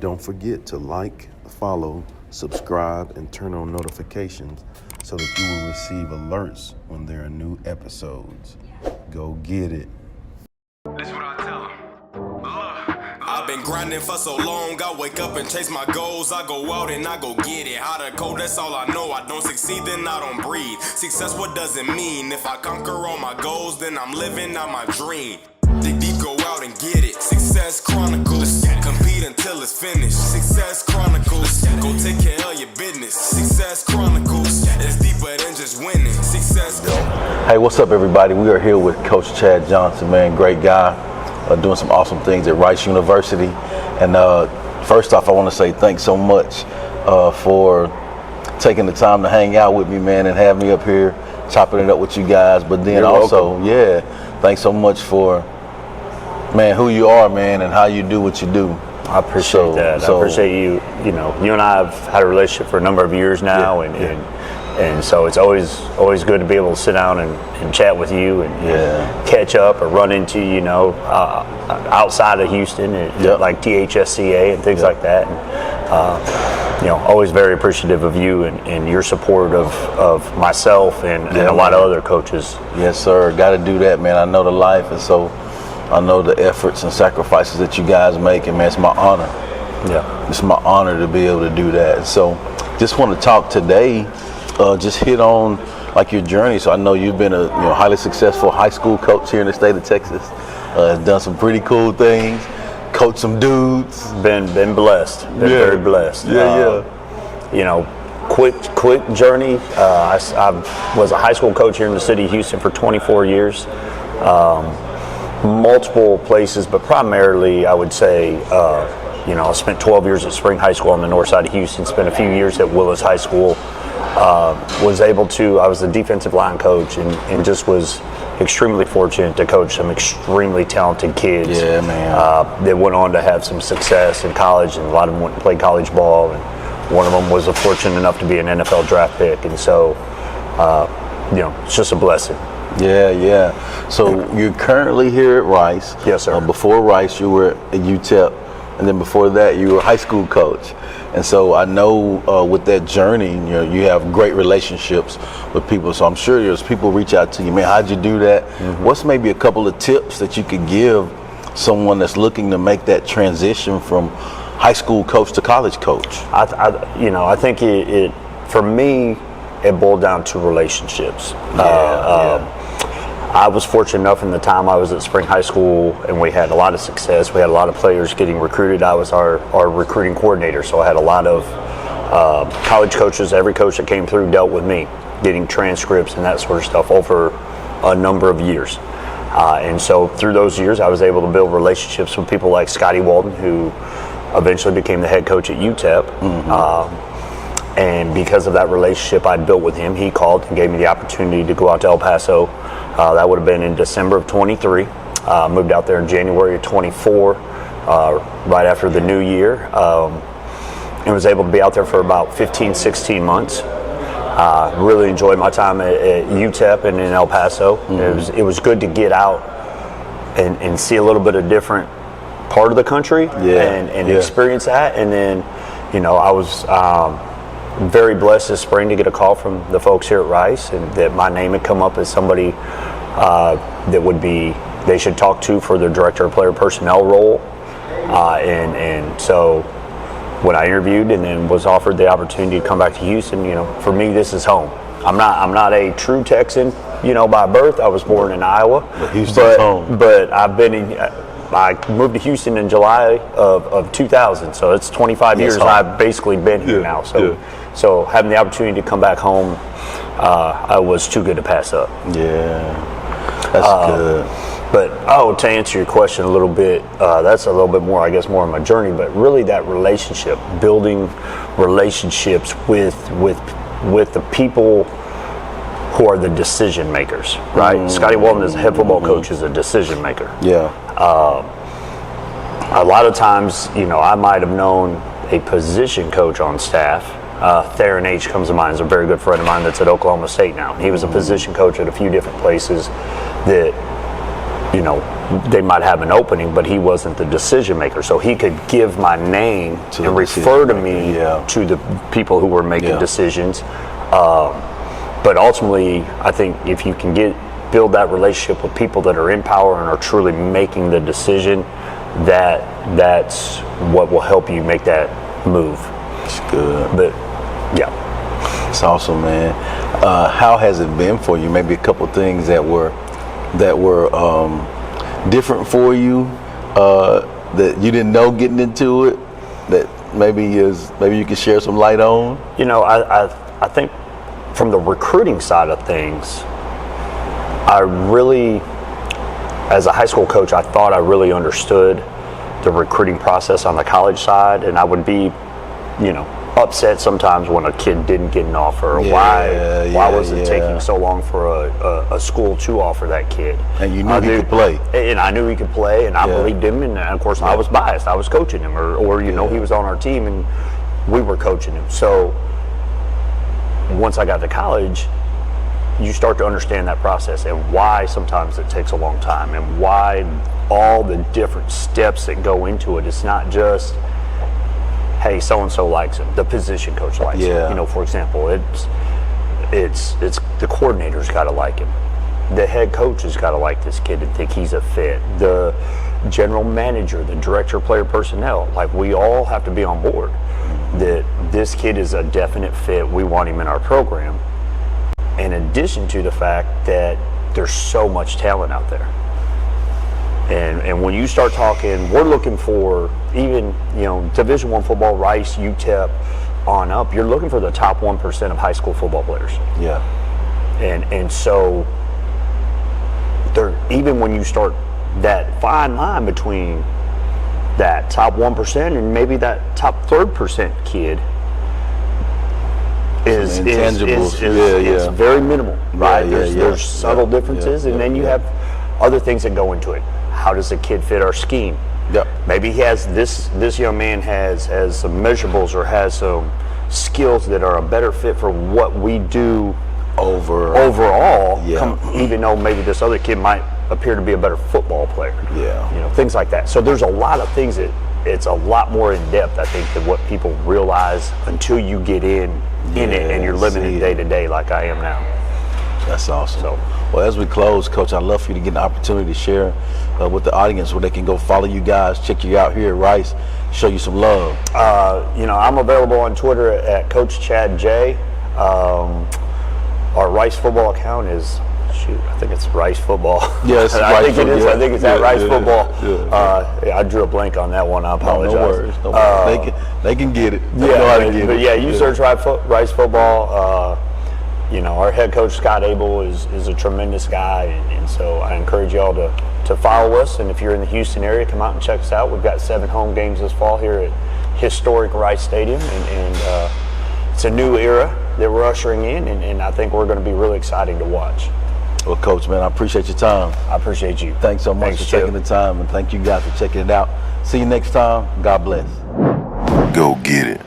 Don't forget to like, follow, subscribe, and turn on notifications so that you will receive alerts when there are new episodes. Go get it. That's what I tell them. I've been grinding for so long, I wake up and chase my goals. I go out and I go get it. How to code, that's all I know. I don't succeed, then I don't breathe. Success, what does it mean? If I conquer all my goals, then I'm living out my dream. Dig deep, go out and get it. Success Chronicles. Compete until it's finished. Success Chronicles. Go take care of your business. Success Chronicles. It's deeper than just winning. Success. Hey, what's up, everybody? We are here with Coach Chad Johnson, man. Great guy, doing some awesome things at Rice University. And first off, I want to say thanks so much for taking the time to hang out with me, man, and have me up here chopping it up with you guys. But then thanks so much for, man, who you are, man, and how you do what you do. I appreciate that. I appreciate you. You know, you and I have had a relationship for a number of years now, and so it's always good to be able to sit down and chat with you and catch up or run into, you know, outside of Houston, like THSCA and things like that. And, you know, always very appreciative of you and your support of myself and a lot of other coaches. Yes, sir. Got to do that, man. I know the life, and so I know the efforts and sacrifices that you guys make, and man, it's my honor. Yeah, it's my honor to be able to do that. So, just want to talk today. Just hit on like your journey. So I know you've been a highly successful high school coach here in the state of Texas. Done some pretty cool things. Coached some dudes. Been blessed. Been very blessed. You know, quick journey. I was a high school coach here in the city of Houston for 24 years. Multiple places, but primarily I would say, I spent 12 years at Spring High School on the north side of Houston, spent a few years at Willis High School. I was the defensive line coach and just was extremely fortunate to coach some extremely talented kids. Yeah, man. That went on to have some success in college, and a lot of them went and played college ball, and one of them was fortunate enough to be an NFL draft pick, and so, it's just a blessing. Yeah. So you're currently here at Rice. Yes, sir. Before Rice, you were at UTEP, and then before that, you were a high school coach. And so I know with that journey, you have great relationships with people. So I'm sure there's people reach out to you, man, how'd you do that? Mm-hmm. What's maybe a couple of tips that you could give someone that's looking to make that transition from high school coach to college coach? I think it for me, it boiled down to relationships. I was fortunate enough in the time I was at Spring High School, and we had a lot of success. We had a lot of players getting recruited. I was our recruiting coordinator, so I had a lot of college coaches. Every coach that came through dealt with me, getting transcripts and that sort of stuff over a number of years. And so through those years, I was able to build relationships with people like Scotty Walden, who eventually became the head coach at UTEP. Mm-hmm. And because of that relationship I'd built with him, he called and gave me the opportunity to go out to El Paso. That would have been in December of 23. Moved out there in January of 24, right after the new year. And was able to be out there for about 15, 16 months. Really enjoyed my time at UTEP and in El Paso. Mm-hmm. It was good to get out and see a little bit of different part of the country and experience that. And then, I was very blessed this spring to get a call from the folks here at Rice, and that my name had come up as somebody that they should talk to for their director of player personnel role. And so when I interviewed and then was offered the opportunity to come back to Houston, for me, this is home. I'm not a true Texan, by birth. I was born in Iowa. But Houston's home. But I moved to Houston in July of 2000, so it's 25 years. I've basically been here now. So having the opportunity to come back home, I was too good to pass up. Yeah, that's good. But to answer your question a little bit, that's a little bit more, I guess, more of my journey. But really, that relationship, building relationships with the people who are the decision makers, right? Mm-hmm. Scotty Walden, as a head football coach, is a decision maker. Yeah. A lot of times, I might have known a position coach on staff. Theron H. comes to mind as a very good friend of mine that's at Oklahoma State now. He was a position coach at a few different places that, they might have an opening, but he wasn't the decision maker. So he could give my name To and the refer to decision me maker, to the people who were making Yeah. decisions. But ultimately, I think if you can build that relationship with people that are in power and are truly making the decision, that's what will help you make that move. It's good. But yeah. It's awesome, man. How has it been for you? Maybe a couple things that were different for you that you didn't know getting into it. That maybe you can share some light on. You know, I think from the recruiting side of things, I really, as a high school coach, I thought I really understood the recruiting process on the college side, and I would be, you know, upset sometimes when a kid didn't get an offer, or why was it taking so long for a school to offer that kid. And you knew he could play. And I knew he could play, and I believed him, and of course I was biased. I was coaching him, or you know, he was on our team and we were coaching him. So once I got to college, you start to understand that process and why sometimes it takes a long time and why all the different steps that go into it. It's not just, hey, so-and-so likes him, the position coach likes him. You know, for example, it's the coordinator's got to like him. The head coach has got to like this kid and think he's a fit. The general manager, the director of player personnel, like we all have to be on board that this kid is a definite fit. We want him in our program. In addition to the fact that there's so much talent out there. And when you start talking, we're looking for even, you know, Division I football, Rice, UTEP on up, you're looking for the top 1% of high school football players. Yeah. And so there, even when you start that fine line between that top 1% and maybe that top 3% kid is very minimal, right? There's subtle differences, and then you have other things that go into it. How does a kid fit our scheme? Yep. Maybe he has this young man has some measurables or has some skills that are a better fit for what we do overall. Even though maybe this other kid might appear to be a better football player. Yeah. You know, things like that. So there's a lot of things that it's a lot more in depth, I think, than what people realize until you get in it and you're living it day to day like I am now. That's awesome. So, well, as we close, Coach, I'd love for you to get an opportunity to share with the audience where they can go follow you guys, check you out here at Rice, show you some love. You know, I'm available on Twitter at Coach Chad J. Our Rice football account is, I think it's Rice Football. Yes, I think it is. I think it's at Rice Football. Yeah. I drew a blank on that one. I apologize. No worries. No worries. They can get it. They know how to get it. Yeah, you search Rice Football. You know, our head coach, Scott Abel, is a tremendous guy, and so I encourage y'all to follow us. And if you're in the Houston area, come out and check us out. We've got 7 home games this fall here at historic Rice Stadium, and it's a new era that we're ushering in, and I think we're going to be really exciting to watch. Well, Coach, man, I appreciate your time. I appreciate you. Thanks so much for taking the time, and thank you guys for checking it out. See you next time. God bless. Go get it.